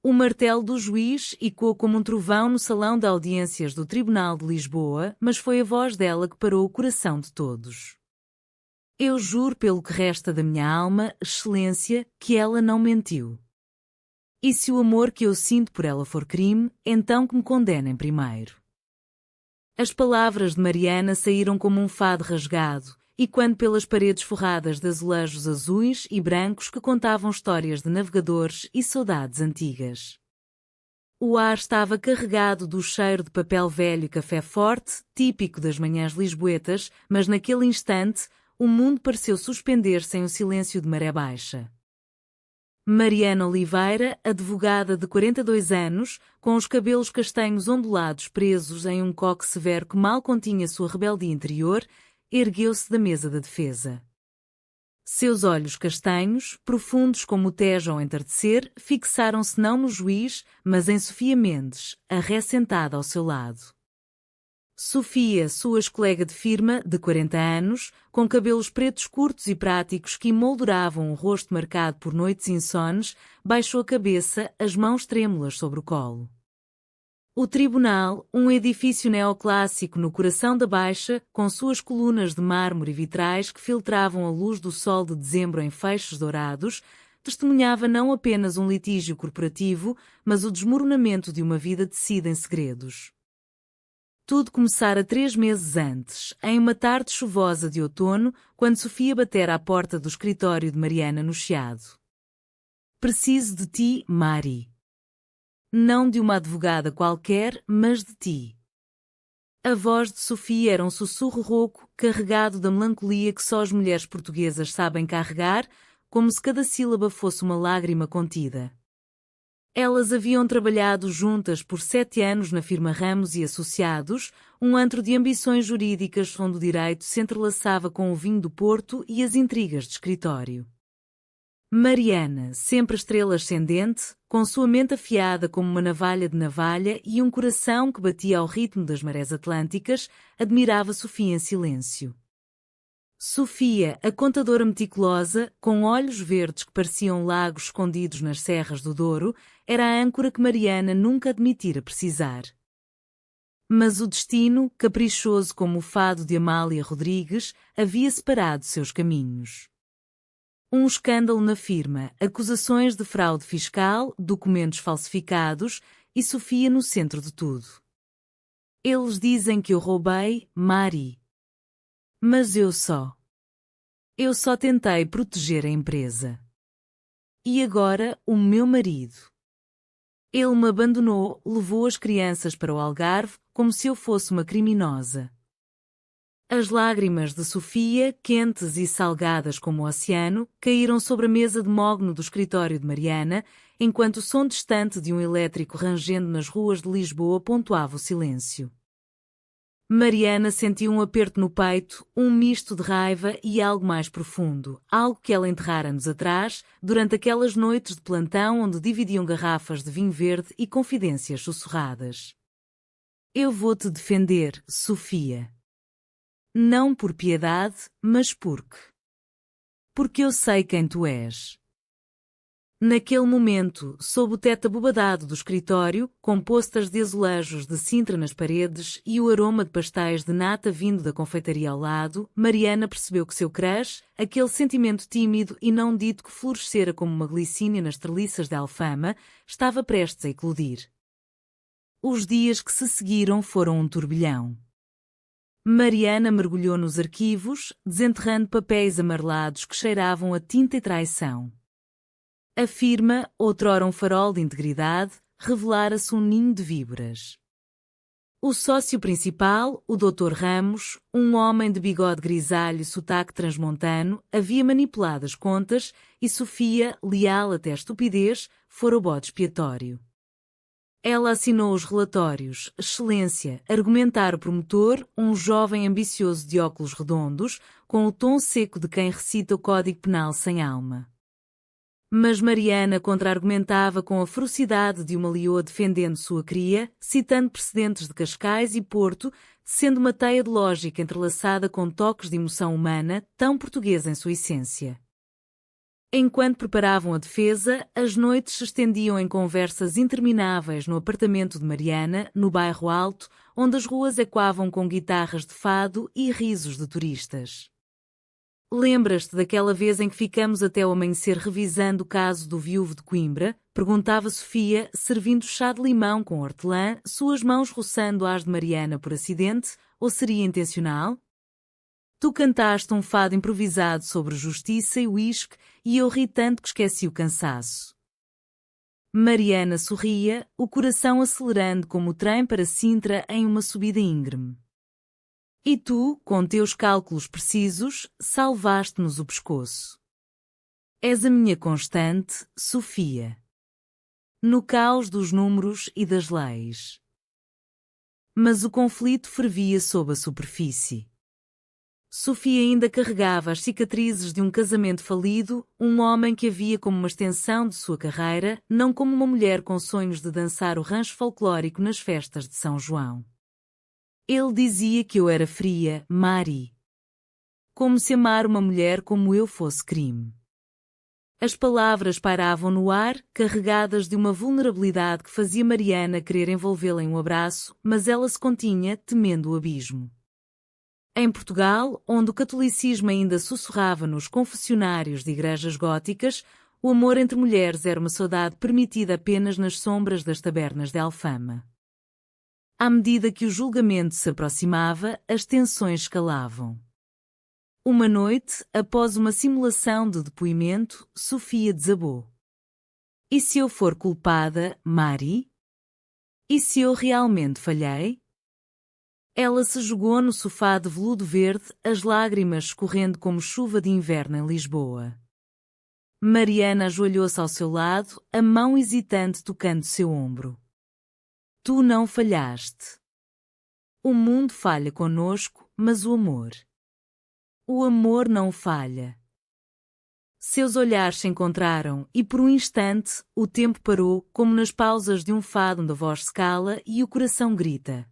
O martelo do juiz ecoou como um trovão no salão de audiências do Tribunal de Lisboa, mas foi a voz dela que parou o coração de todos. Eu juro pelo que resta da minha alma, Excelência, que ela não mentiu. E se o amor que eu sinto por ela for crime, então que me condenem primeiro. As palavras de Mariana saíram como um fado rasgado, e quando pelas paredes forradas de azulejos azuis e brancos que contavam histórias de navegadores e saudades antigas. O ar estava carregado do cheiro de papel velho e café forte, típico das manhãs lisboetas, mas naquele instante, o mundo pareceu suspender-se em um silêncio de maré baixa. Mariana Oliveira, advogada de 42 anos, com os cabelos castanhos ondulados presos em um coque severo que mal continha sua rebeldia interior, ergueu-se da mesa da defesa. Seus olhos castanhos, profundos como o Tejo ao entardecer, fixaram-se não no juiz, mas em Sofia Mendes, a ressentada ao seu lado. Sofia, sua ex-colega de firma, de 40 anos, com cabelos pretos curtos e práticos que emolduravam um rosto marcado por noites insones, baixou a cabeça, as mãos trêmulas sobre o colo. O tribunal, um edifício neoclássico no coração da Baixa, com suas colunas de mármore e vitrais que filtravam a luz do sol de dezembro em feixes dourados, testemunhava não apenas um litígio corporativo, mas o desmoronamento de uma vida tecida em segredos. Tudo começara 3 meses antes, em uma tarde chuvosa de outono, quando Sofia batera à porta do escritório de Mariana no Chiado. Preciso de ti, Mari. Não de uma advogada qualquer, mas de ti. A voz de Sofia era um sussurro rouco, carregado da melancolia que só as mulheres portuguesas sabem carregar, como se cada sílaba fosse uma lágrima contida. Elas haviam trabalhado juntas por 7 anos na firma Ramos e Associados, um antro de ambições jurídicas onde o direito se entrelaçava com o vinho do Porto e as intrigas de escritório. Mariana, sempre estrela ascendente, com sua mente afiada como uma navalha de navalha e um coração que batia ao ritmo das marés atlânticas, admirava Sofia em silêncio. Sofia, a contadora meticulosa, com olhos verdes que pareciam lagos escondidos nas serras do Douro, era a âncora que Mariana nunca admitira precisar. Mas o destino, caprichoso como o fado de Amália Rodrigues, havia separado seus caminhos. Um escândalo na firma, acusações de fraude fiscal, documentos falsificados e Sofia no centro de tudo. Eles dizem que eu roubei, Mari. Mas eu só tentei proteger a empresa. E agora, o meu marido. Ele me abandonou, levou as crianças para o Algarve, como se eu fosse uma criminosa. As lágrimas de Sofia, quentes e salgadas como o oceano, caíram sobre a mesa de mogno do escritório de Mariana, enquanto o som distante de um elétrico rangendo nas ruas de Lisboa pontuava o silêncio. Mariana sentiu um aperto no peito, um misto de raiva e algo mais profundo, algo que ela enterrara anos atrás, durante aquelas noites de plantão onde dividiam garrafas de vinho verde e confidências sussurradas. Eu vou te defender, Sofia. Não por piedade, mas porque eu sei quem tu és. Naquele momento, sob o teto abobadado do escritório, com postas de azulejos de Sintra nas paredes e o aroma de pastéis de nata vindo da confeitaria ao lado, Mariana percebeu que seu crush, aquele sentimento tímido e não dito que florescera como uma glicínia nas treliças de Alfama, estava prestes a eclodir. Os dias que se seguiram foram um turbilhão. Mariana mergulhou nos arquivos, desenterrando papéis amarelados que cheiravam a tinta e traição. A firma, outrora um farol de integridade, revelara-se um ninho de víboras. O sócio principal, o Dr. Ramos, um homem de bigode grisalho e sotaque transmontano, havia manipulado as contas e Sofia, leal até a estupidez, fora o bode expiatório. Ela assinou os relatórios, Excelência, argumentar o promotor, um jovem ambicioso de óculos redondos, com o tom seco de quem recita o Código Penal sem alma. Mas Mariana contra-argumentava com a ferocidade de uma leoa defendendo sua cria, citando precedentes de Cascais e Porto, sendo uma teia de lógica entrelaçada com toques de emoção humana, tão portuguesa em sua essência. Enquanto preparavam a defesa, as noites se estendiam em conversas intermináveis no apartamento de Mariana, no bairro Alto, onde as ruas ecoavam com guitarras de fado e risos de turistas. Lembras-te daquela vez em que ficamos até o amanhecer revisando o caso do viúvo de Coimbra? Perguntava Sofia, servindo chá de limão com hortelã, suas mãos roçando as de Mariana por acidente, ou seria intencional? Tu cantaste um fado improvisado sobre justiça e uísque, e eu ri tanto que esqueci o cansaço. Mariana sorria, o coração acelerando como o trem para Sintra em uma subida íngreme. E tu, com teus cálculos precisos, salvaste-nos o pescoço. És a minha constante, Sofia. No caos dos números e das leis. Mas o conflito fervia sob a superfície. Sofia ainda carregava as cicatrizes de um casamento falido, um homem que a via como uma extensão de sua carreira, não como uma mulher com sonhos de dançar o rancho folclórico nas festas de São João. Ele dizia que eu era fria, Mari. Como se amar uma mulher como eu fosse crime. As palavras pairavam no ar, carregadas de uma vulnerabilidade que fazia Mariana querer envolvê-la em um abraço, mas ela se continha, temendo o abismo. Em Portugal, onde o catolicismo ainda sussurrava nos confessionários de igrejas góticas, o amor entre mulheres era uma saudade permitida apenas nas sombras das tabernas de Alfama. À medida que o julgamento se aproximava, as tensões escalavam. Uma noite, após uma simulação de depoimento, Sofia desabou. E se eu for culpada, Mari? E se eu realmente falhei? Ela se jogou no sofá de veludo verde, as lágrimas escorrendo como chuva de inverno em Lisboa. Mariana ajoelhou-se ao seu lado, a mão hesitante tocando seu ombro. Tu não falhaste. O mundo falha conosco, mas o amor não falha. Seus olhares se encontraram e por um instante o tempo parou, como nas pausas de um fado onde a voz se cala e o coração grita.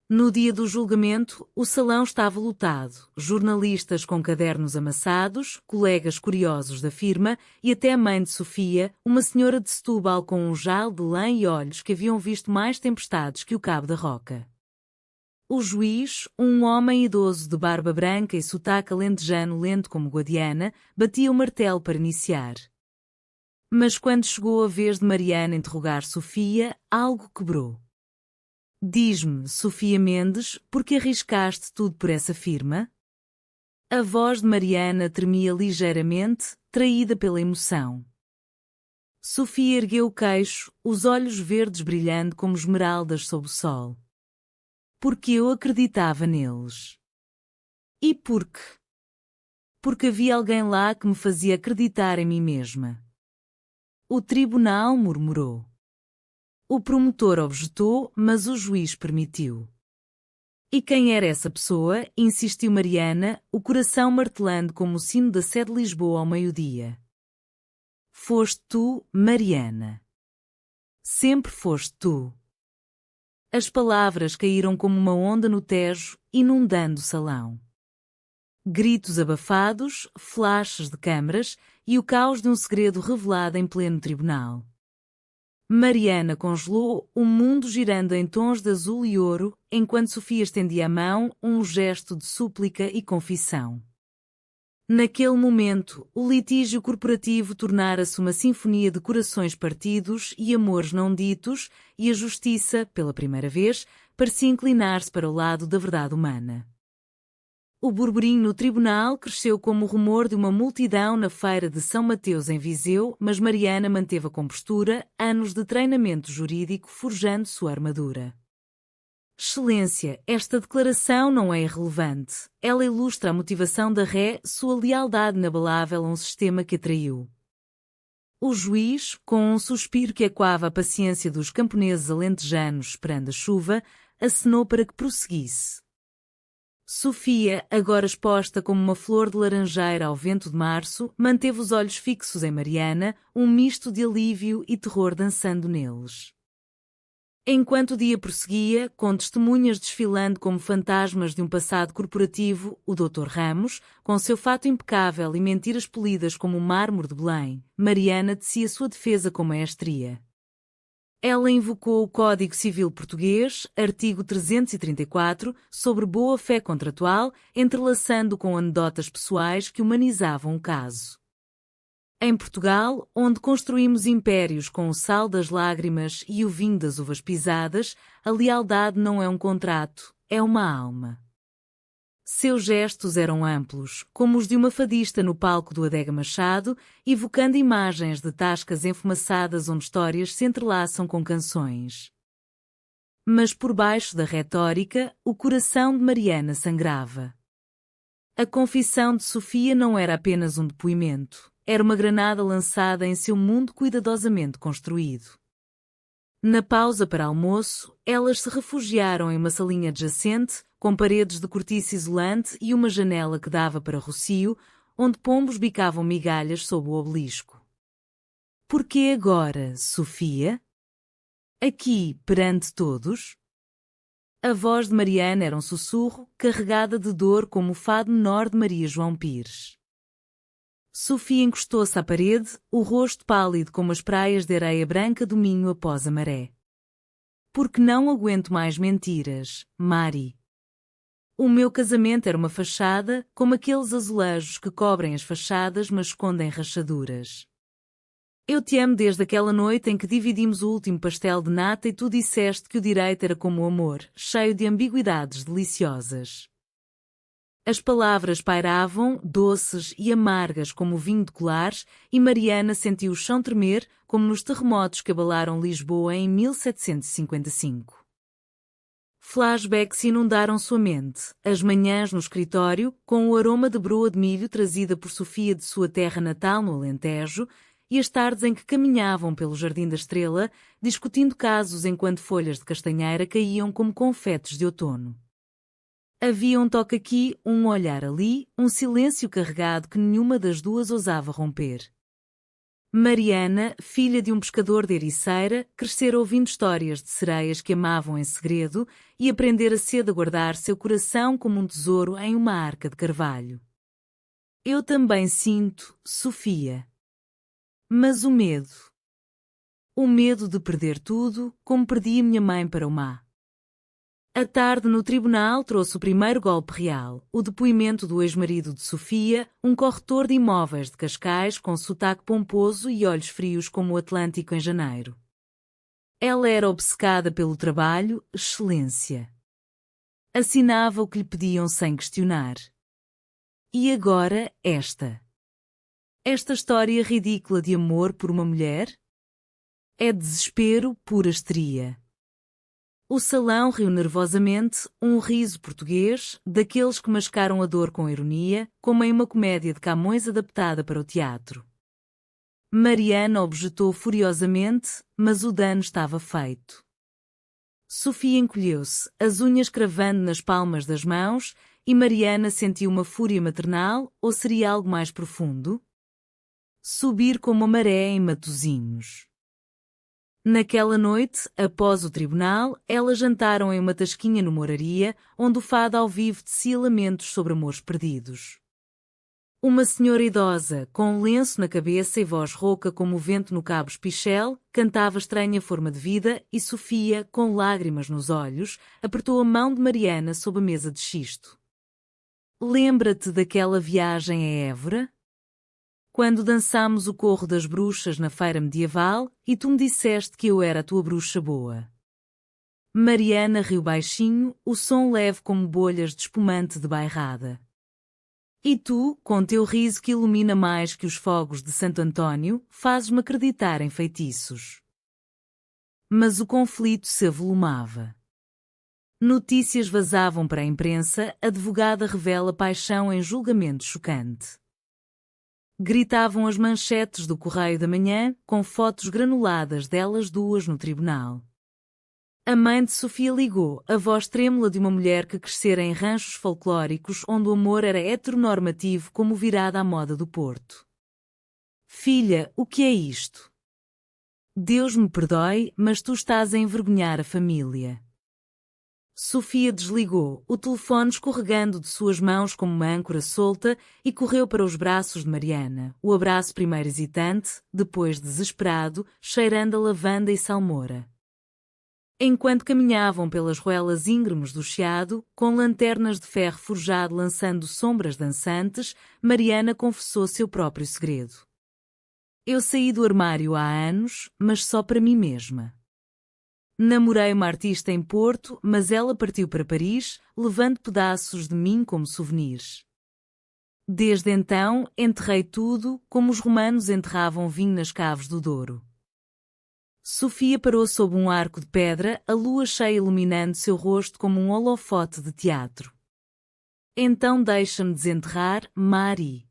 No dia do julgamento, o salão estava lotado, jornalistas com cadernos amassados, colegas curiosos da firma e até a mãe de Sofia, uma senhora de Setúbal com um jal de lã e olhos que haviam visto mais tempestades que o Cabo da Roca. O juiz, um homem idoso de barba branca e sotaque alentejano lento como Guadiana, batia o martelo para iniciar. Mas quando chegou a vez de Mariana interrogar Sofia, algo quebrou. Diz-me, Sofia Mendes, por que arriscaste tudo por essa firma? A voz de Mariana tremia ligeiramente, traída pela emoção. Sofia ergueu o queixo, os olhos verdes brilhando como esmeraldas sob o sol. Porque eu acreditava neles. E por quê? Porque havia alguém lá que me fazia acreditar em mim mesma. O tribunal murmurou. O promotor objetou, mas o juiz permitiu. E quem era essa pessoa? Insistiu Mariana, o coração martelando como o sino da sé de Lisboa ao meio-dia. Foste tu, Mariana. Sempre foste tu. As palavras caíram como uma onda no Tejo, inundando o salão. Gritos abafados, flashes de câmaras e o caos de um segredo revelado em pleno tribunal. Mariana congelou, o mundo girando em tons de azul e ouro, enquanto Sofia estendia a mão, um gesto de súplica e confissão. Naquele momento, o litígio corporativo tornara-se uma sinfonia de corações partidos e amores não ditos, e a justiça, pela primeira vez, parecia inclinar-se para o lado da verdade humana. O burburinho no tribunal cresceu como o rumor de uma multidão na feira de São Mateus em Viseu, mas Mariana manteve a compostura, anos de treinamento jurídico forjando sua armadura. Excelência, esta declaração não é irrelevante. Ela ilustra a motivação da ré, sua lealdade inabalável a um sistema que a traiu. O juiz, com um suspiro que ecoava a paciência dos camponeses alentejanos esperando a chuva, acenou para que prosseguisse. Sofia, agora exposta como uma flor de laranjeira ao vento de março, manteve os olhos fixos em Mariana, um misto de alívio e terror dançando neles. Enquanto o dia prosseguia, com testemunhas desfilando como fantasmas de um passado corporativo, o Dr. Ramos, com seu fato impecável e mentiras polidas como o mármore de Belém, Mariana tecia sua defesa com maestria. Ela invocou o Código Civil Português, artigo 334, sobre boa-fé contratual, entrelaçando com anedotas pessoais que humanizavam o caso. Em Portugal, onde construímos impérios com o sal das lágrimas e o vinho das uvas pisadas, a lealdade não é um contrato, é uma alma. Seus gestos eram amplos, como os de uma fadista no palco do Adega Machado, evocando imagens de tascas enfumaçadas onde histórias se entrelaçam com canções. Mas por baixo da retórica, o coração de Mariana sangrava. A confissão de Sofia não era apenas um depoimento. Era uma granada lançada em seu mundo cuidadosamente construído. Na pausa para almoço, elas se refugiaram em uma salinha adjacente, com paredes de cortiça isolante e uma janela que dava para Rossio, onde pombos bicavam migalhas sob o obelisco. Por que agora, Sofia? Aqui, perante todos? A voz de Mariana era um sussurro, carregada de dor como o fado menor de Maria João Pires. Sofia encostou-se à parede, o rosto pálido como as praias de areia branca do Minho após a maré. Porque não aguento mais mentiras, Mari. O meu casamento era uma fachada, como aqueles azulejos que cobrem as fachadas mas escondem rachaduras. Eu te amo desde aquela noite em que dividimos o último pastel de nata e tu disseste que o direito era como o amor, cheio de ambiguidades deliciosas. As palavras pairavam, doces e amargas como o vinho de colares, e Mariana sentiu o chão tremer, como nos terremotos que abalaram Lisboa em 1755. Flashbacks inundaram sua mente, as manhãs no escritório, com o aroma de broa de milho trazida por Sofia de sua terra natal no Alentejo, e as tardes em que caminhavam pelo Jardim da Estrela, discutindo casos enquanto folhas de castanheira caíam como confetes de outono. Havia um toque aqui, um olhar ali, um silêncio carregado que nenhuma das duas ousava romper. Mariana, filha de um pescador de Ericeira, crescera ouvindo histórias de sereias que amavam em segredo e aprendera cedo a guardar seu coração como um tesouro em uma arca de carvalho. Eu também sinto, Sofia. Mas o medo. O medo de perder tudo, como perdi a minha mãe para o mar. A tarde no tribunal trouxe o primeiro golpe real, o depoimento do ex-marido de Sofia, um corretor de imóveis de Cascais com sotaque pomposo e olhos frios como o Atlântico em janeiro. Ela era obcecada pelo trabalho, excelência. Assinava o que lhe pediam sem questionar. E agora esta. Esta história ridícula de amor por uma mulher? É desespero pura histeria. O salão riu nervosamente, um riso português, daqueles que mascaram a dor com ironia, como em uma comédia de Camões adaptada para o teatro. Mariana objetou furiosamente, mas o dano estava feito. Sofia encolheu-se, as unhas cravando nas palmas das mãos, e Mariana sentiu uma fúria maternal, ou seria algo mais profundo? Subir como a maré em Matosinhos. Naquela noite, após o tribunal, elas jantaram em uma tasquinha no Moraria, onde o fado ao vivo tecia lamentos sobre amores perdidos. Uma senhora idosa, com um lenço na cabeça e voz rouca como o vento no Cabo Espichel, cantava Estranha Forma de Vida e Sofia, com lágrimas nos olhos, apertou a mão de Mariana sob a mesa de xisto. Lembra-te daquela viagem a Évora? Quando dançámos o Corro das Bruxas na feira medieval e tu me disseste que eu era a tua bruxa boa. Mariana riu baixinho, o som leve como bolhas de espumante de bairrada. E tu, com teu riso que ilumina mais que os fogos de Santo António, fazes-me acreditar em feitiços. Mas o conflito se avolumava. Notícias vazavam para a imprensa, a advogada revela paixão em julgamento chocante. Gritavam as manchetes do Correio da Manhã, com fotos granuladas delas duas no tribunal. A mãe de Sofia ligou, a voz trêmula de uma mulher que crescera em ranchos folclóricos onde o amor era heteronormativo como virada à moda do Porto. Filha, o que é isto? Deus me perdoe, mas tu estás a envergonhar a família. Sofia desligou, o telefone escorregando de suas mãos como uma âncora solta, e correu para os braços de Mariana, o abraço primeiro hesitante, depois desesperado, cheirando a lavanda e salmoura. Enquanto caminhavam pelas ruelas íngremes do Chiado, com lanternas de ferro forjado lançando sombras dançantes, Mariana confessou seu próprio segredo. Eu saí do armário há anos, mas só para mim mesma. Namorei uma artista em Porto, mas ela partiu para Paris, levando pedaços de mim como souvenirs. Desde então, enterrei tudo, como os romanos enterravam vinho nas caves do Douro. Sofia parou sob um arco de pedra, a lua cheia iluminando seu rosto como um holofote de teatro. Então deixa-me desenterrar, Mari.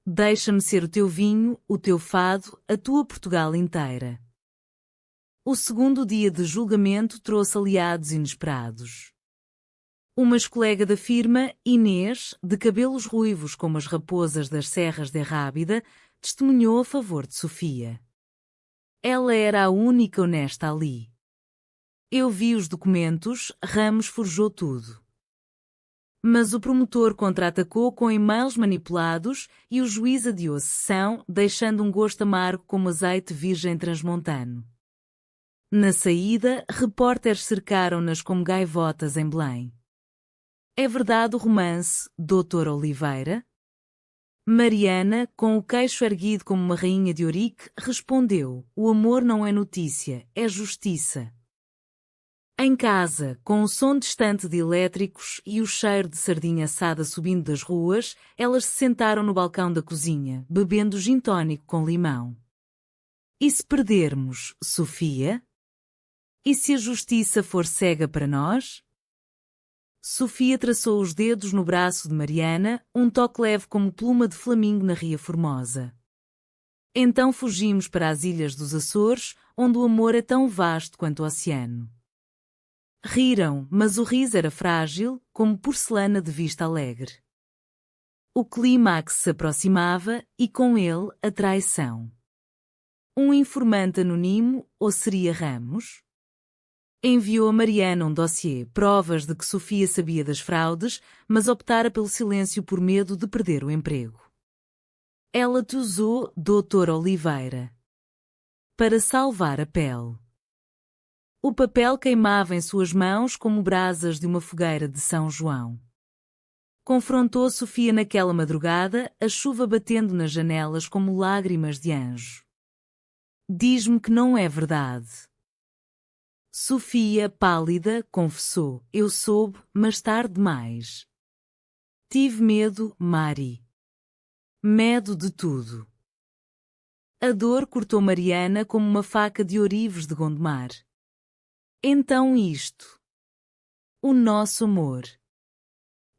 Deixa-me ser o teu vinho, o teu fado, a tua Portugal inteira. O segundo dia de julgamento trouxe aliados inesperados. Uma ex-colega da firma, Inês, de cabelos ruivos como as raposas das serras de Rábida, testemunhou a favor de Sofia. Ela era a única honesta ali. Eu vi os documentos, Ramos forjou tudo. Mas o promotor contra-atacou com e-mails manipulados e o juiz adiou a sessão, deixando um gosto amargo como azeite virgem transmontano. Na saída, repórteres cercaram-nas como gaivotas em Belém. É verdade o romance, Dr. Oliveira? Mariana, com o queixo erguido como uma rainha de Ourique, respondeu: o amor não é notícia, é justiça. Em casa, com o som distante de elétricos e o cheiro de sardinha assada subindo das ruas, elas se sentaram no balcão da cozinha, bebendo gin tónico com limão. E se perdermos, Sofia? E se a justiça for cega para nós? Sofia traçou os dedos no braço de Mariana, um toque leve como pluma de flamingo na Ria Formosa. Então fugimos para as ilhas dos Açores, onde o amor é tão vasto quanto o oceano. Riram, mas o riso era frágil, como porcelana de vista alegre. O clímax se aproximava, e com ele, a traição. Um informante anónimo, ou seria Ramos? Enviou a Mariana um dossiê, provas de que Sofia sabia das fraudes, mas optara pelo silêncio por medo de perder o emprego. Ela te usou, Dr. Oliveira, para salvar a pele. O papel queimava em suas mãos como brasas de uma fogueira de São João. Confrontou Sofia naquela madrugada, a chuva batendo nas janelas como lágrimas de anjo. Diz-me que não é verdade. Sofia, pálida, confessou: eu soube, mas tarde demais. Tive medo, Mari. Medo de tudo. A dor cortou Mariana como uma faca de ourives de Gondomar. Então isto. O nosso amor.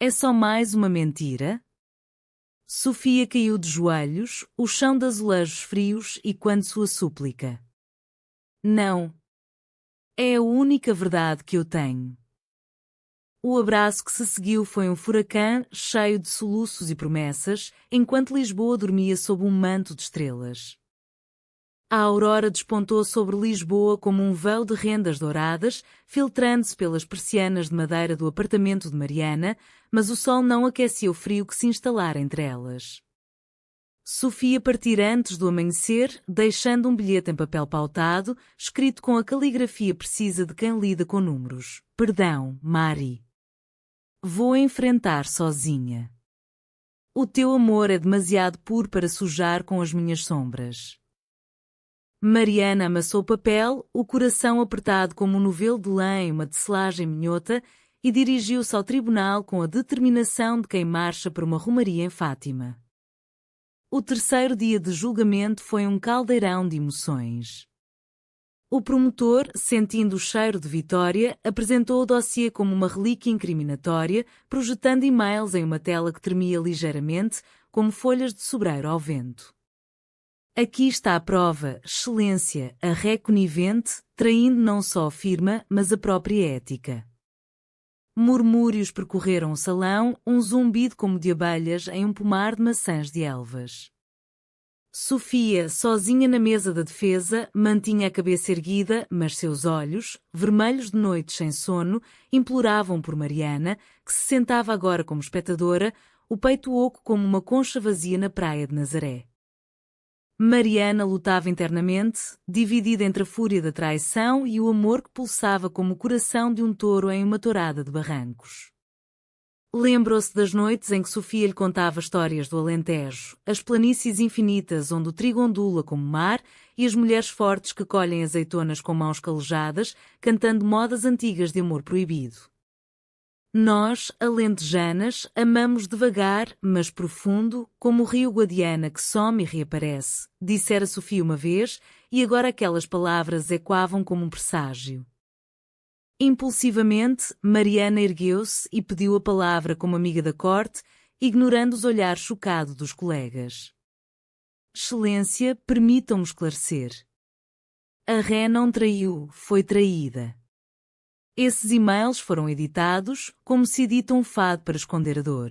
É só mais uma mentira? Sofia caiu de joelhos, o chão de azulejos frios e quando sua súplica. Não. É a única verdade que eu tenho. O abraço que se seguiu foi um furacão cheio de soluços e promessas, enquanto Lisboa dormia sob um manto de estrelas. A aurora despontou sobre Lisboa como um véu de rendas douradas, filtrando-se pelas persianas de madeira do apartamento de Mariana, mas o sol não aquecia o frio que se instalara entre elas. Sofia partira antes do amanhecer, deixando um bilhete em papel pautado, escrito com a caligrafia precisa de quem lida com números. Perdão, Mari. Vou enfrentar sozinha. O teu amor é demasiado puro para sujar com as minhas sombras. Mariana amassou o papel, o coração apertado como um novelo de lã em uma tecelagem minhota, e dirigiu-se ao tribunal com a determinação de quem marcha para uma romaria em Fátima. O terceiro dia de julgamento foi um caldeirão de emoções. O promotor, sentindo o cheiro de vitória, apresentou o dossiê como uma relíquia incriminatória, projetando e-mails em uma tela que tremia ligeiramente, como folhas de sobreiro ao vento. Aqui está a prova, excelência, a ré conivente, traindo não só a firma, mas a própria ética. Murmúrios percorreram o salão, um zumbido como de abelhas em um pomar de maçãs de elvas. Sofia, sozinha na mesa da defesa, mantinha a cabeça erguida, mas seus olhos, vermelhos de noites sem sono, imploravam por Mariana, que se sentava agora como espectadora, o peito oco como uma concha vazia na praia de Nazaré. Mariana lutava internamente, dividida entre a fúria da traição e o amor que pulsava como o coração de um touro em uma tourada de barrancos. Lembrou-se das noites em que Sofia lhe contava histórias do Alentejo, as planícies infinitas onde o trigo ondula como mar e as mulheres fortes que colhem azeitonas com mãos calejadas, cantando modas antigas de amor proibido. Nós, alentejanas, amamos devagar, mas profundo, como o rio Guadiana que some e reaparece, dissera Sofia uma vez, e agora aquelas palavras ecoavam como um presságio. Impulsivamente, Mariana ergueu-se e pediu a palavra como amiga da corte, ignorando os olhares chocados dos colegas. Excelência, permitam-me esclarecer. A Ré não traiu, foi traída. Esses e-mails foram editados, como se edita um fado para esconder a dor.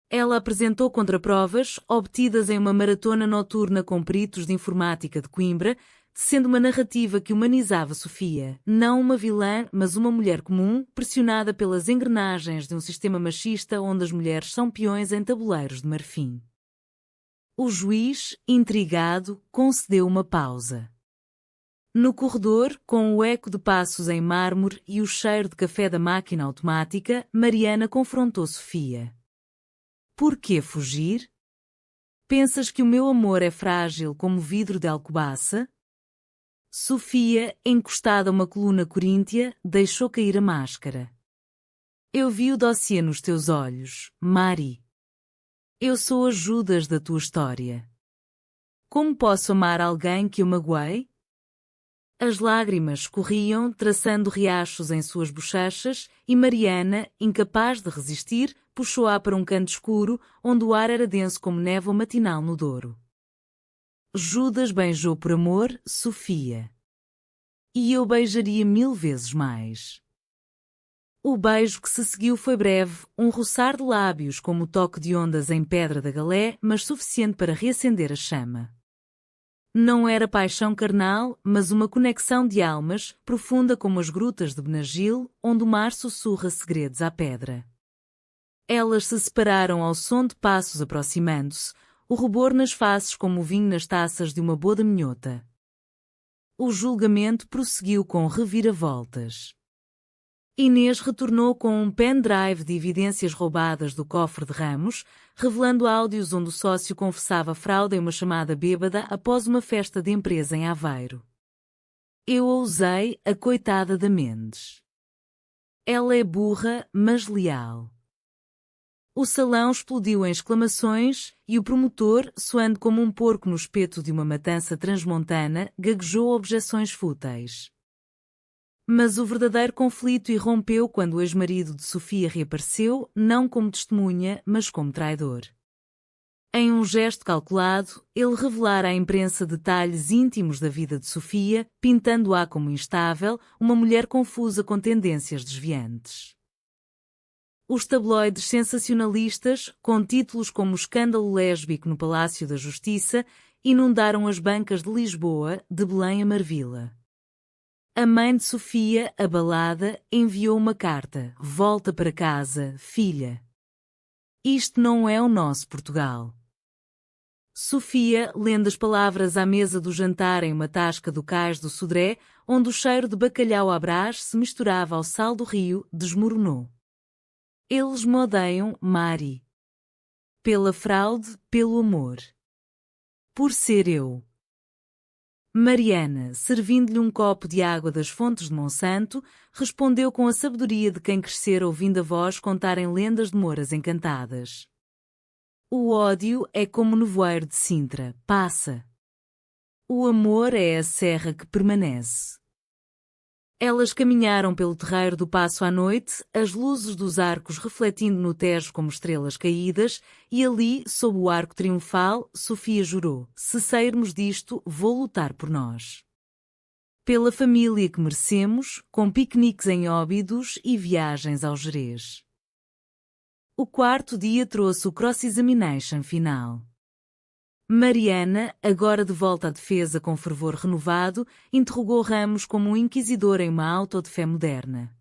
Ela apresentou contraprovas, obtidas em uma maratona noturna com peritos de informática de Coimbra, sendo uma narrativa que humanizava Sofia, não uma vilã, mas uma mulher comum, pressionada pelas engrenagens de um sistema machista onde as mulheres são peões em tabuleiros de marfim. O juiz, intrigado, concedeu uma pausa. No corredor, com o eco de passos em mármore e o cheiro de café da máquina automática, Mariana confrontou Sofia. Por que fugir? Pensas que o meu amor é frágil como vidro de alcobaça? Sofia, encostada a uma coluna coríntia, deixou cair a máscara. Eu vi o dossiê nos teus olhos, Mari. Eu sou a Judas da tua história. Como posso amar alguém que eu magoei? As lágrimas corriam, traçando riachos em suas bochechas, e Mariana, incapaz de resistir, puxou-a para um canto escuro, onde o ar era denso como névoa matinal no Douro. Judas beijou por amor, Sofia. E eu beijaria 1000 vezes mais. O beijo que se seguiu foi breve, um roçar de lábios como o toque de ondas em pedra da galé, mas suficiente para reacender a chama. Não era paixão carnal, mas uma conexão de almas, profunda como as grutas de Benagil, onde o mar sussurra segredos à pedra. Elas se separaram ao som de passos aproximando-se, o rubor nas faces como o vinho nas taças de uma boda minhota. O julgamento prosseguiu com reviravoltas. Inês retornou com um pendrive de evidências roubadas do cofre de Ramos, revelando áudios onde o sócio confessava fraude em uma chamada bêbada após uma festa de empresa em Aveiro. Eu ousei, a coitada da Mendes. Ela é burra, mas leal. O salão explodiu em exclamações e o promotor, soando como um porco no espeto de uma matança transmontana, gaguejou objeções fúteis. Mas o verdadeiro conflito irrompeu quando o ex-marido de Sofia reapareceu, não como testemunha, mas como traidor. Em um gesto calculado, ele revelara à imprensa detalhes íntimos da vida de Sofia, pintando-a como instável, uma mulher confusa com tendências desviantes. Os tabloides sensacionalistas, com títulos como o escândalo lésbico no Palácio da Justiça, inundaram as bancas de Lisboa, de Belém a Marvila. A mãe de Sofia, abalada, enviou uma carta. Volta para casa, filha. Isto não é o nosso Portugal. Sofia, lendo as palavras à mesa do jantar em uma tasca do cais do Sodré, onde o cheiro de bacalhau à brás se misturava ao sal do rio, desmoronou. Eles me odeiam, Mari. Pela fraude, pelo amor. Por ser eu. Mariana, servindo-lhe um copo de água das fontes de Monsanto, respondeu com a sabedoria de quem crescera ouvindo avós contarem lendas de mouras encantadas. O ódio é como o nevoeiro de Sintra, passa. O amor é a serra que permanece. Elas caminharam pelo terreiro do Paço à noite, as luzes dos arcos refletindo no Tejo como estrelas caídas, e ali, sob o arco triunfal, Sofia jurou: se sairmos disto, vou lutar por nós. Pela família que merecemos, com piqueniques em Óbidos e viagens ao Gerês. O quarto dia trouxe o cross-examination final. Mariana, agora de volta à defesa com fervor renovado, interrogou Ramos como um inquisidor em uma auto de fé moderna.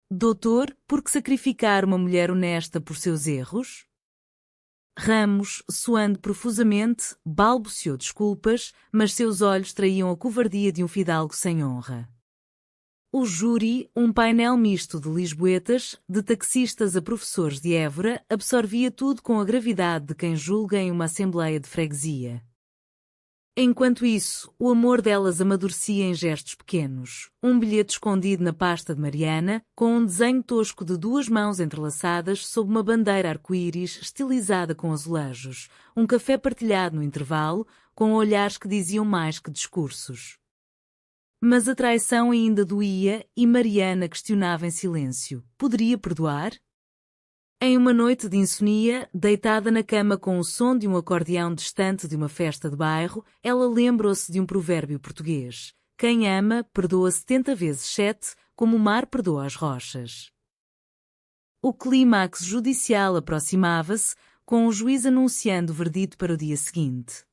Doutor, por que sacrificar uma mulher honesta por seus erros? Ramos, suando profusamente, balbuciou desculpas, mas seus olhos traíam a covardia de um fidalgo sem honra. O júri, um painel misto de lisboetas, de taxistas a professores de Évora, absorvia tudo com a gravidade de quem julga em uma assembleia de freguesia. Enquanto isso, o amor delas amadurecia em gestos pequenos. Um bilhete escondido na pasta de Mariana, com um desenho tosco de duas mãos entrelaçadas sob uma bandeira arco-íris estilizada com azulejos. Um café partilhado no intervalo, com olhares que diziam mais que discursos. Mas a traição ainda doía e Mariana questionava em silêncio. Poderia perdoar? Em uma noite de insônia, deitada na cama com o som de um acordeão distante de uma festa de bairro, ela lembrou-se de um provérbio português. Quem ama, perdoa 70 vezes 7, como o mar perdoa as rochas. O clímax judicial aproximava-se, com o juiz anunciando o verdito para o dia seguinte.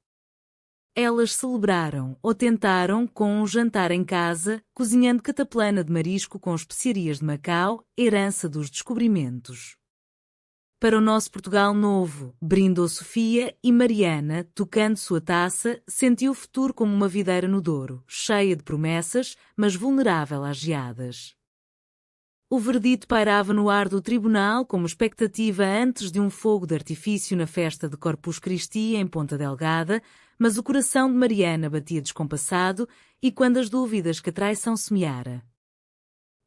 Elas celebraram, ou tentaram, com um jantar em casa, cozinhando cataplana de marisco com especiarias de Macau, herança dos descobrimentos. Para o nosso Portugal novo, brindou Sofia e Mariana, tocando sua taça, sentiu o futuro como uma videira no Douro, cheia de promessas, mas vulnerável às geadas. O verdito pairava no ar do tribunal como expectativa antes de um fogo de artifício na festa de Corpus Christi em Ponta Delgada, mas o coração de Mariana batia descompassado e quando as dúvidas que a traição semeara.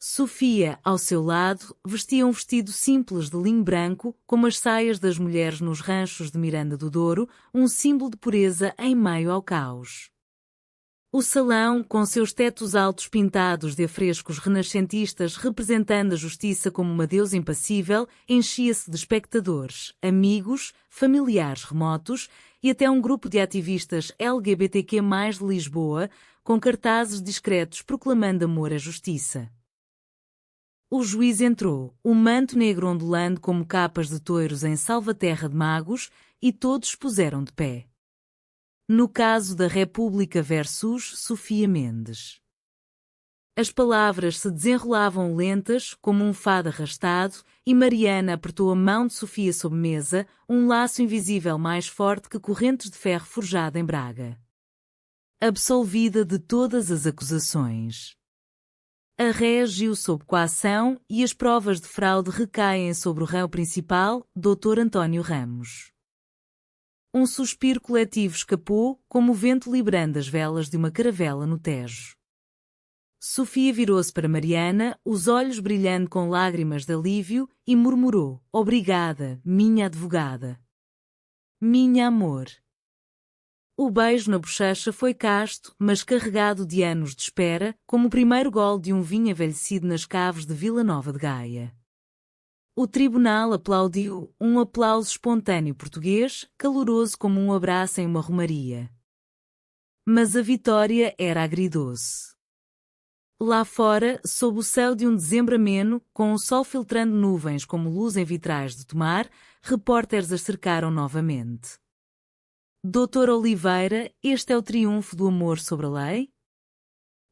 Sofia, ao seu lado, vestia um vestido simples de linho branco, como as saias das mulheres nos ranchos de Miranda do Douro, um símbolo de pureza em meio ao caos. O salão, com seus tetos altos pintados de afrescos renascentistas representando a justiça como uma deusa impassível, enchia-se de espectadores, amigos, familiares remotos e até um grupo de ativistas LGBTQ+, de Lisboa, com cartazes discretos proclamando amor à justiça. O juiz entrou, o manto negro ondulando como capas de touros em Salvaterra de Magos, e todos se puseram de pé. No caso da República versus Sofia Mendes. As palavras se desenrolavam lentas, como um fado arrastado, e Mariana apertou a mão de Sofia sob mesa, um laço invisível mais forte que correntes de ferro forjado em Braga. Absolvida de todas as acusações. A ré agiu sob coação e as provas de fraude recaem sobre o réu principal, Dr. António Ramos. Um suspiro coletivo escapou, como o vento librando as velas de uma caravela no Tejo. Sofia virou-se para Mariana, os olhos brilhando com lágrimas de alívio, e murmurou: "Obrigada, minha advogada. Minha amor." O beijo na bochecha foi casto, mas carregado de anos de espera, como o primeiro gole de um vinho envelhecido nas caves de Vila Nova de Gaia. O tribunal aplaudiu, um aplauso espontâneo português, caloroso como um abraço em uma romaria. Mas a vitória era agridoce. Lá fora, sob o céu de um dezembro ameno, com o sol filtrando nuvens como luz em vitrais de tomar, repórteres as cercaram novamente. "Doutor Oliveira, este é o triunfo do amor sobre a lei?"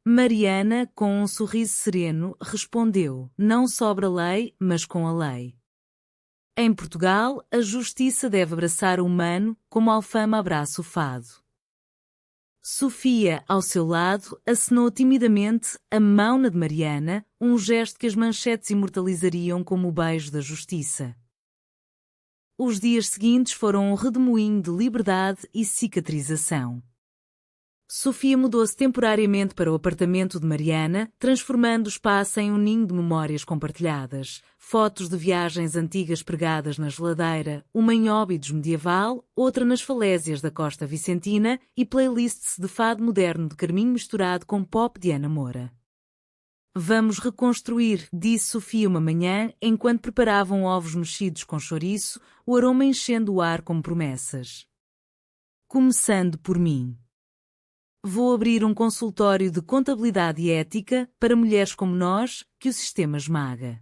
Mariana, com um sorriso sereno, respondeu: "Não sobre a lei, mas com a lei." Em Portugal, a justiça deve abraçar o humano, como a alfama abraça o fado. Sofia, ao seu lado, acenou timidamente, a mão na de Mariana, um gesto que as manchetes imortalizariam como o beijo da justiça. Os dias seguintes foram um redemoinho de liberdade e cicatrização. Sofia mudou-se temporariamente para o apartamento de Mariana, transformando o espaço em um ninho de memórias compartilhadas. Fotos de viagens antigas pregadas na geladeira, uma em Óbidos medieval, outra nas falésias da Costa Vicentina e playlists de fado moderno de Carminho misturado com pop de Ana Moura. "Vamos reconstruir", disse Sofia uma manhã, enquanto preparavam ovos mexidos com chouriço, o aroma enchendo o ar como promessas. "Começando por mim. Vou abrir um consultório de contabilidade e ética para mulheres como nós, que o sistema esmaga."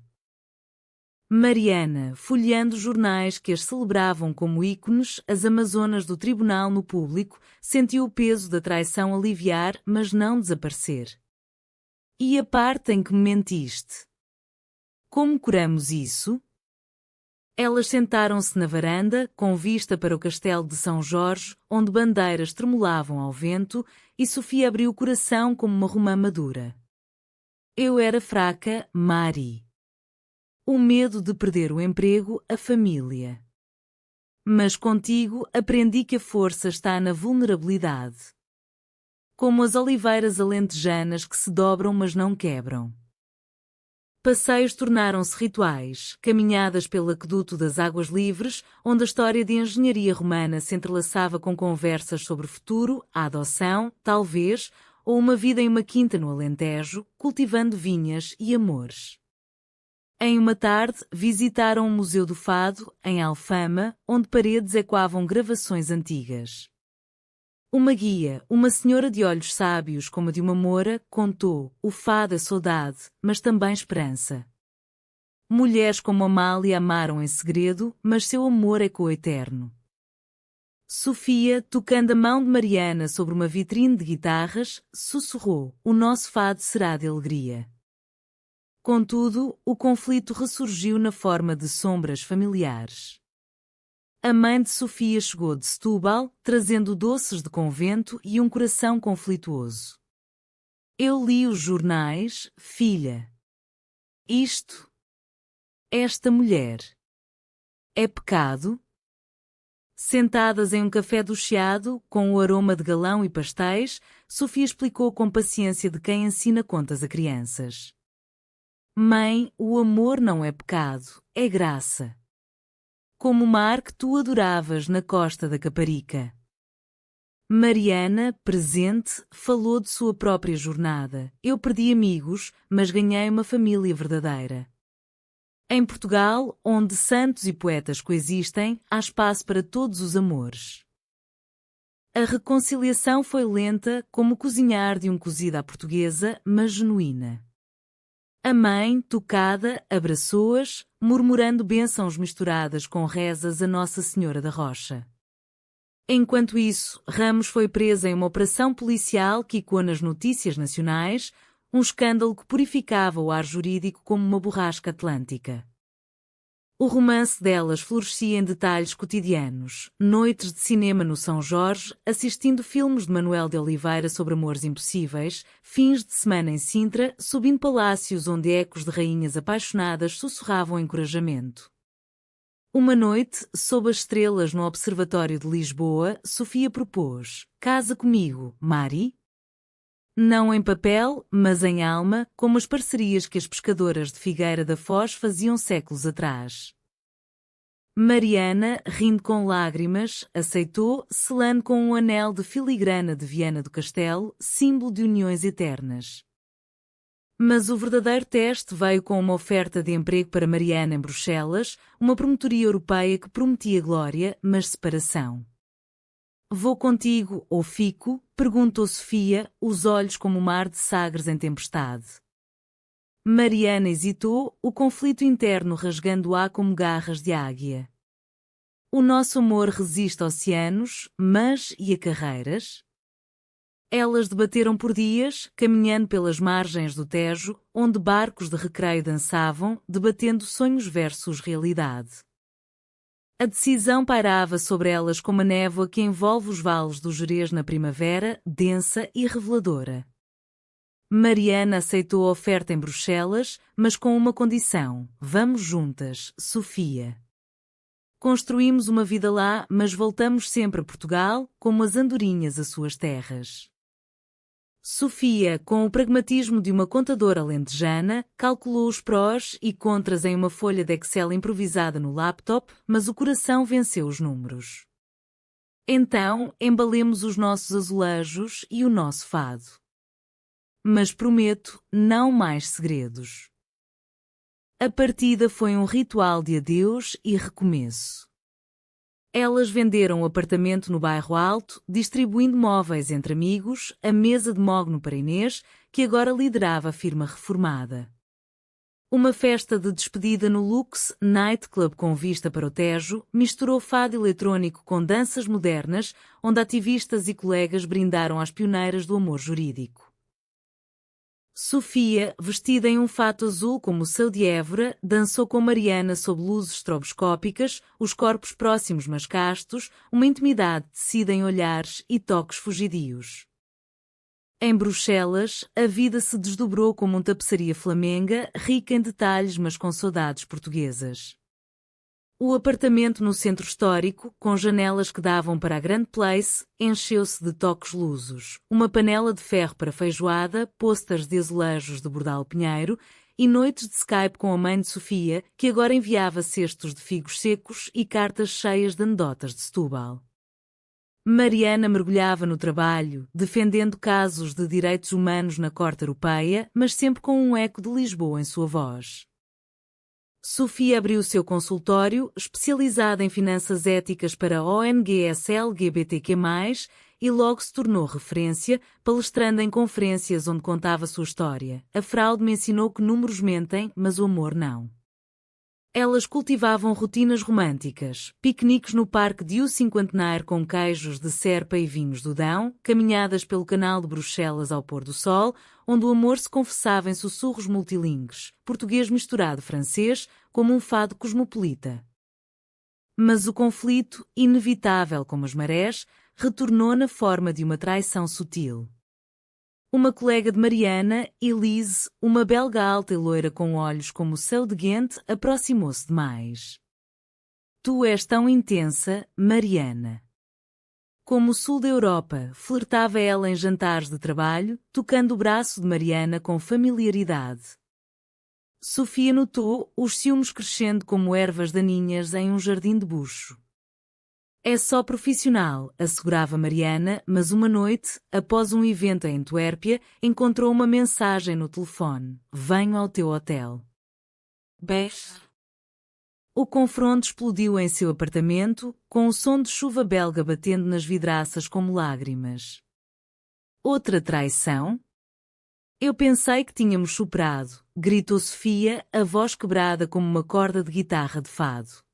Mariana, folheando jornais que as celebravam como ícones, as amazonas do tribunal no público, sentiu o peso da traição aliviar, mas não desaparecer. E a parte em que me mentiste? Como curamos isso? Elas sentaram-se na varanda, com vista para o castelo de São Jorge, onde bandeiras tremulavam ao vento, e Sofia abriu o coração como uma romã madura. Eu era fraca, Mari. O medo de perder o emprego, a família. Mas contigo aprendi que a força está na vulnerabilidade. Como as oliveiras alentejanas que se dobram mas não quebram. Passeios tornaram-se rituais, caminhadas pelo aqueduto das águas livres, onde a história de engenharia romana se entrelaçava com conversas sobre o futuro, a adoção, talvez, ou uma vida em uma quinta no Alentejo, cultivando vinhas e amores. Em uma tarde, visitaram o Museu do Fado, em Alfama, onde paredes ecoavam gravações antigas. Uma guia, uma senhora de olhos sábios como a de uma moura, contou: o fado é saudade, mas também esperança. Mulheres como Amália amaram em segredo, mas seu amor ecoou eterno. Sofia, tocando a mão de Mariana sobre uma vitrine de guitarras, sussurrou: o nosso fado será de alegria. Contudo, o conflito ressurgiu na forma de sombras familiares. A mãe de Sofia chegou de Setúbal, trazendo doces de convento e um coração conflituoso. Eu li os jornais, filha. Esta mulher. É pecado? Sentadas em um café do Chiado, com o aroma de galão e pastéis, Sofia explicou com paciência de quem ensina contas a crianças. Mãe, o amor não é pecado, é graça. Como o mar que tu adoravas na costa da Caparica. Mariana, presente, falou de sua própria jornada. Eu perdi amigos, mas ganhei uma família verdadeira. Em Portugal, onde santos e poetas coexistem, há espaço para todos os amores. A reconciliação foi lenta, como o cozinhar de um cozido à portuguesa, mas genuína. A mãe, tocada, abraçou-as, murmurando bênçãos misturadas com rezas a Nossa Senhora da Rocha. Enquanto isso, Ramos foi presa em uma operação policial que ecoou nas notícias nacionais, um escândalo que purificava o ar jurídico como uma borrasca atlântica. O romance delas florescia em detalhes cotidianos, noites de cinema no São Jorge, assistindo filmes de Manuel de Oliveira sobre amores impossíveis, fins de semana em Sintra, subindo palácios onde ecos de rainhas apaixonadas sussurravam encorajamento. Uma noite, sob as estrelas no Observatório de Lisboa, Sofia propôs: casa comigo, Mari? Não em papel, mas em alma, como as parcerias que as pescadoras de Figueira da Foz faziam séculos atrás. Mariana, rindo com lágrimas, aceitou, selando com um anel de filigrana de Viana do Castelo, símbolo de uniões eternas. Mas o verdadeiro teste veio com uma oferta de emprego para Mariana em Bruxelas, uma promotoria europeia que prometia glória, mas separação. Vou contigo ou fico? Perguntou Sofia, os olhos como o mar de Sagres em tempestade. Mariana hesitou, o conflito interno rasgando-a como garras de águia. O nosso amor resiste a oceanos, mas e a carreiras? Elas debateram por dias, caminhando pelas margens do Tejo, onde barcos de recreio dançavam, debatendo sonhos versus realidade. A decisão pairava sobre elas como a névoa que envolve os vales do Gerês na primavera, densa e reveladora. Mariana aceitou a oferta em Bruxelas, mas com uma condição: vamos juntas, Sofia. Construímos uma vida lá, mas voltamos sempre a Portugal, como as andorinhas às suas terras. Sofia, com o pragmatismo de uma contadora alentejana, calculou os prós e contras em uma folha de Excel improvisada no laptop, mas o coração venceu os números. Então, embalemos os nossos azulejos e o nosso fado. Mas prometo, não mais segredos. A partida foi um ritual de adeus e recomeço. Elas venderam o apartamento no bairro Alto, distribuindo móveis entre amigos, a mesa de mogno para Inês, que agora liderava a firma reformada. Uma festa de despedida no Lux Nightclub com vista para o Tejo misturou fado eletrónico com danças modernas, onde ativistas e colegas brindaram às pioneiras do amor jurídico. Sofia, vestida em um fato azul como o céu de Évora, dançou com Mariana sob luzes estroboscópicas, os corpos próximos mas castos, uma intimidade tecida em olhares e toques fugidios. Em Bruxelas, a vida se desdobrou como uma tapeçaria flamenga, rica em detalhes mas com saudades portuguesas. O apartamento no centro histórico, com janelas que davam para a Grand Place, encheu-se de toques lusos, uma panela de ferro para feijoada, pôsteres de azulejos de Bordal Pinheiro e noites de Skype com a mãe de Sofia, que agora enviava cestos de figos secos e cartas cheias de anedotas de Setúbal. Mariana mergulhava no trabalho, defendendo casos de direitos humanos na Corte Europeia, mas sempre com um eco de Lisboa em sua voz. Sofia abriu seu consultório, especializado em finanças éticas para ONGs LGBTQ+, e logo se tornou referência, palestrando em conferências onde contava sua história. A fraude me ensinou que números mentem, mas o amor não. Elas cultivavam rotinas românticas, piqueniques no parque de Cinquantenário com queijos de Serpa e vinhos do Dão, caminhadas pelo canal de Bruxelas ao pôr do sol, onde o amor se confessava em sussurros multilingües, português misturado francês, como um fado cosmopolita. Mas o conflito, inevitável como as marés, retornou na forma de uma traição sutil. Uma colega de Mariana, Elise, uma belga alta e loira com olhos como o céu de Ghent, aproximou-se demais. Tu és tão intensa, Mariana. Como o sul da Europa, flertava ela em jantares de trabalho, tocando o braço de Mariana com familiaridade. Sofia notou os ciúmes crescendo como ervas daninhas em um jardim de bucho. É só profissional, assegurava Mariana, mas uma noite, após um evento em Antuérpia, encontrou uma mensagem no telefone: "Venho ao teu hotel." Beijo. O confronto explodiu em seu apartamento, com o som de chuva belga batendo nas vidraças como lágrimas. Outra traição? Eu pensei que tínhamos superado, gritou Sofia, a voz quebrada como uma corda de guitarra de fado.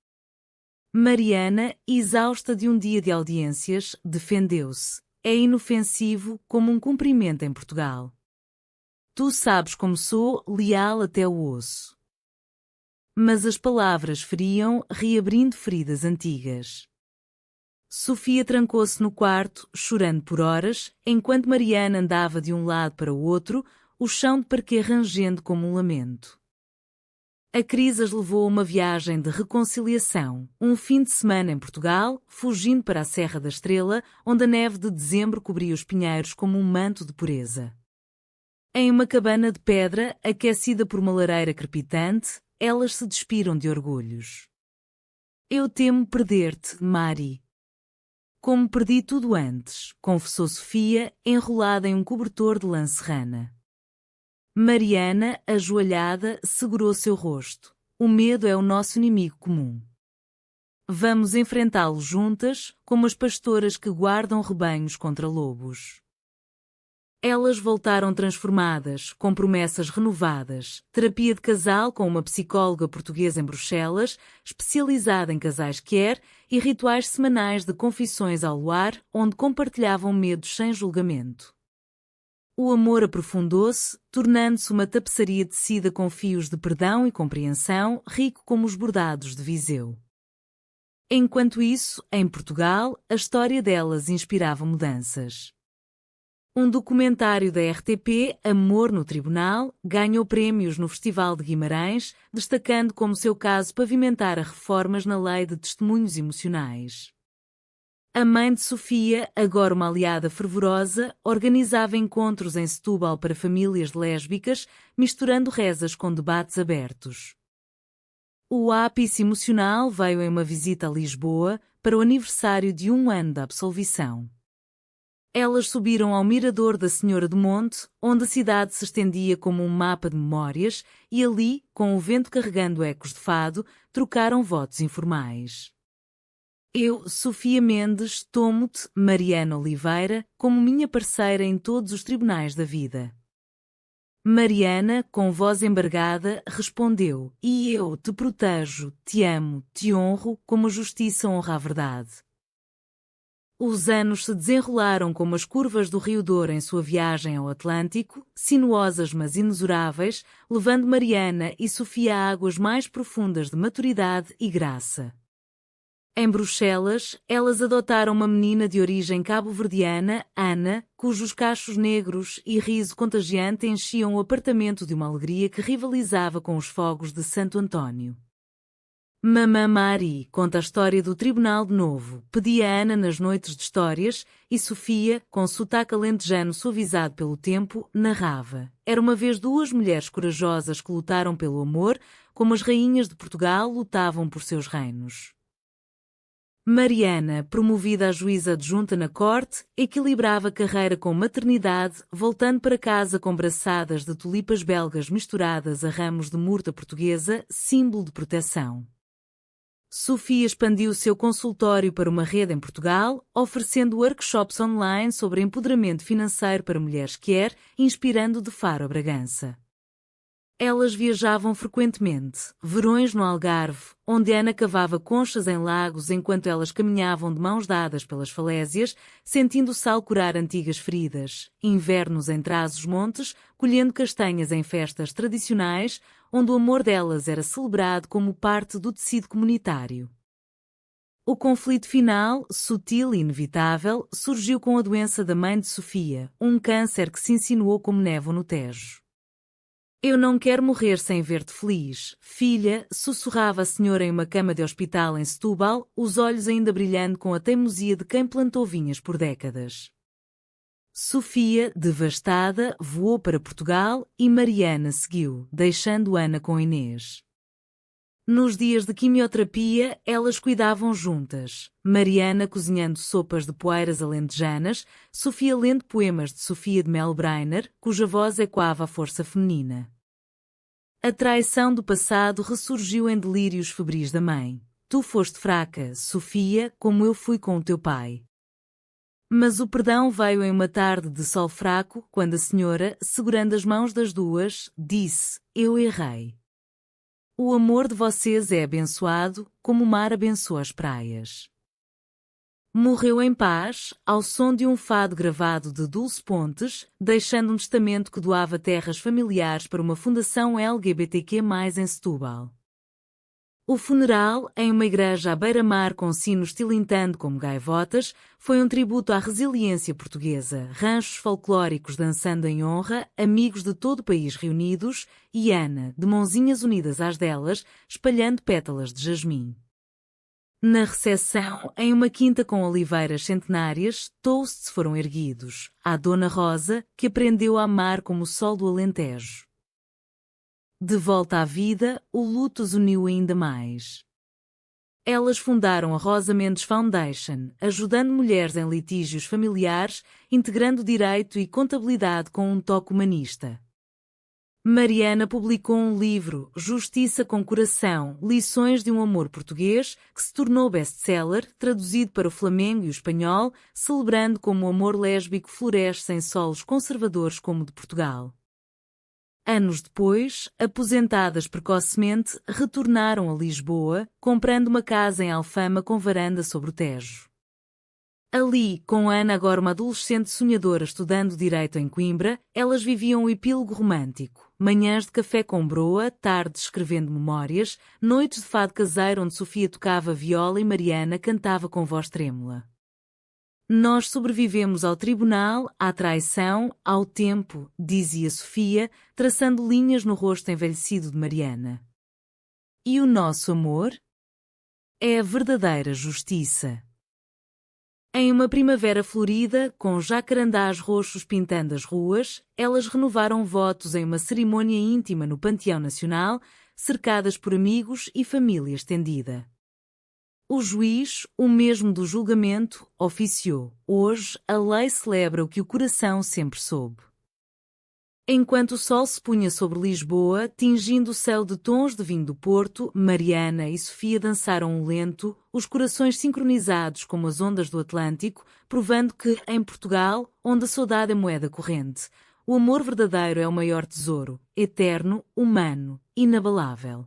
Mariana, exausta de um dia de audiências, defendeu-se. É inofensivo como um cumprimento em Portugal. Tu sabes como sou, leal até o osso. Mas as palavras feriam, reabrindo feridas antigas. Sofia trancou-se no quarto, chorando por horas, enquanto Mariana andava de um lado para o outro, o chão de parquet rangendo como um lamento. A crise as levou a uma viagem de reconciliação, um fim de semana em Portugal, fugindo para a Serra da Estrela, onde a neve de dezembro cobria os pinheiros como um manto de pureza. Em uma cabana de pedra, aquecida por uma lareira crepitante, elas se despiram de orgulhos. Eu temo perder-te, Mari. Como perdi tudo antes, confessou Sofia, enrolada em um cobertor de lã serrana. Mariana, ajoelhada, segurou seu rosto. O medo é o nosso inimigo comum. Vamos enfrentá-lo juntas, como as pastoras que guardam rebanhos contra lobos. Elas voltaram transformadas, com promessas renovadas, terapia de casal com uma psicóloga portuguesa em Bruxelas, especializada em casais queer, e rituais semanais de confissões ao luar, onde compartilhavam medos sem julgamento. O amor aprofundou-se, tornando-se uma tapeçaria tecida com fios de perdão e compreensão, rico como os bordados de Viseu. Enquanto isso, em Portugal, a história delas inspirava mudanças. Um documentário da RTP, Amor no Tribunal, ganhou prémios no Festival de Guimarães, destacando como seu caso pavimentara reformas na lei de testemunhos emocionais. A mãe de Sofia, agora uma aliada fervorosa, organizava encontros em Setúbal para famílias lésbicas, misturando rezas com debates abertos. O ápice emocional veio em uma visita a Lisboa para o aniversário de 1 ano da absolvição. Elas subiram ao mirador da Senhora do Monte, onde a cidade se estendia como um mapa de memórias, e ali, com o vento carregando ecos de fado, trocaram votos informais. Eu, Sofia Mendes, tomo-te, Mariana Oliveira, como minha parceira em todos os tribunais da vida. Mariana, com voz embargada, respondeu: E eu te protejo, te amo, te honro, como a justiça honra a verdade. Os anos se desenrolaram como as curvas do Rio Douro em sua viagem ao Atlântico, sinuosas mas inexoráveis, levando Mariana e Sofia a águas mais profundas de maturidade e graça. Em Bruxelas, elas adotaram uma menina de origem cabo-verdiana, Ana, cujos cachos negros e riso contagiante enchiam o apartamento de uma alegria que rivalizava com os fogos de Santo António. Mamã Mari conta a história do Tribunal de Novo, pedia a Ana nas noites de histórias, e Sofia, com sotaque alentejano suavizado pelo tempo, narrava. Era uma vez duas mulheres corajosas que lutaram pelo amor, como as rainhas de Portugal lutavam por seus reinos. Mariana, promovida a juíza adjunta na corte, equilibrava a carreira com maternidade, voltando para casa com braçadas de tulipas belgas misturadas a ramos de murta portuguesa, símbolo de proteção. Sofia expandiu seu consultório para uma rede em Portugal, oferecendo workshops online sobre empoderamento financeiro para mulheres quer, inspirando de Faro a Bragança. Elas viajavam frequentemente, verões no Algarve, onde Ana cavava conchas em lagos enquanto elas caminhavam de mãos dadas pelas falésias, sentindo o sal curar antigas feridas, invernos em Trás-os-Montes, colhendo castanhas em festas tradicionais, onde o amor delas era celebrado como parte do tecido comunitário. O conflito final, sutil e inevitável, surgiu com a doença da mãe de Sofia, um câncer que se insinuou como névoa no Tejo. Eu não quero morrer sem ver-te feliz, filha, sussurrava a senhora em uma cama de hospital em Setúbal, os olhos ainda brilhando com a teimosia de quem plantou vinhas por décadas. Sofia, devastada, voou para Portugal e Mariana seguiu, deixando Ana com Inês. Nos dias de quimioterapia, elas cuidavam juntas, Mariana cozinhando sopas de poeiras alentejanas, Sofia lendo poemas de Sofia de Melbreiner, cuja voz ecoava a força feminina. A traição do passado ressurgiu em delírios febris da mãe. Tu foste fraca, Sofia, como eu fui com o teu pai. Mas o perdão veio em uma tarde de sol fraco, quando a senhora, segurando as mãos das duas, disse: Eu errei. O amor de vocês é abençoado, como o mar abençoa as praias. Morreu em paz, ao som de um fado gravado de Dulce Pontes, deixando um testamento que doava terras familiares para uma fundação LGBTQ+, em Setúbal. O funeral, em uma igreja à beira-mar com sinos tilintando como gaivotas, foi um tributo à resiliência portuguesa, ranchos folclóricos dançando em honra, amigos de todo o país reunidos e Ana, de mãozinhas unidas às delas, espalhando pétalas de jasmim. Na recepção, em uma quinta com oliveiras centenárias, toasts foram erguidos, à Dona Rosa, que aprendeu a amar como o sol do Alentejo. De volta à vida, o luto os uniu ainda mais. Elas fundaram a Rosa Mendes Foundation, ajudando mulheres em litígios familiares, integrando direito e contabilidade com um toque humanista. Mariana publicou um livro, Justiça com Coração, Lições de um Amor Português, que se tornou best-seller, traduzido para o flamengo e o espanhol, celebrando como o amor lésbico floresce em solos conservadores como o de Portugal. Anos depois, aposentadas precocemente, retornaram a Lisboa, comprando uma casa em Alfama com varanda sobre o Tejo. Ali, com Ana agora uma adolescente sonhadora estudando Direito em Coimbra, elas viviam o epílogo romântico. Manhãs de café com broa, tardes escrevendo memórias, noites de fado caseiro onde Sofia tocava viola e Mariana cantava com voz trêmula. Nós sobrevivemos ao tribunal, à traição, ao tempo, dizia Sofia, traçando linhas no rosto envelhecido de Mariana. E o nosso amor? É a verdadeira justiça. Em uma primavera florida, com jacarandás roxos pintando as ruas, elas renovaram votos em uma cerimônia íntima no Panteão Nacional, cercadas por amigos e família estendida. O juiz, o mesmo do julgamento, oficiou. Hoje, a lei celebra o que o coração sempre soube. Enquanto o sol se punha sobre Lisboa, tingindo o céu de tons de vinho do Porto, Mariana e Sofia dançaram um lento, os corações sincronizados como as ondas do Atlântico, provando que, em Portugal, onde a saudade é moeda corrente, O amor verdadeiro é o maior tesouro, eterno, humano, inabalável.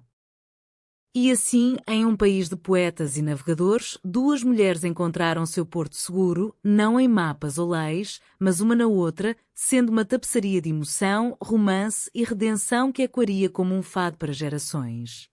E assim, em um país de poetas e navegadores, duas mulheres encontraram seu porto seguro, não em mapas ou leis, mas uma na outra, sendo uma tapeçaria de emoção, romance e redenção que ecoaria como um fado para gerações.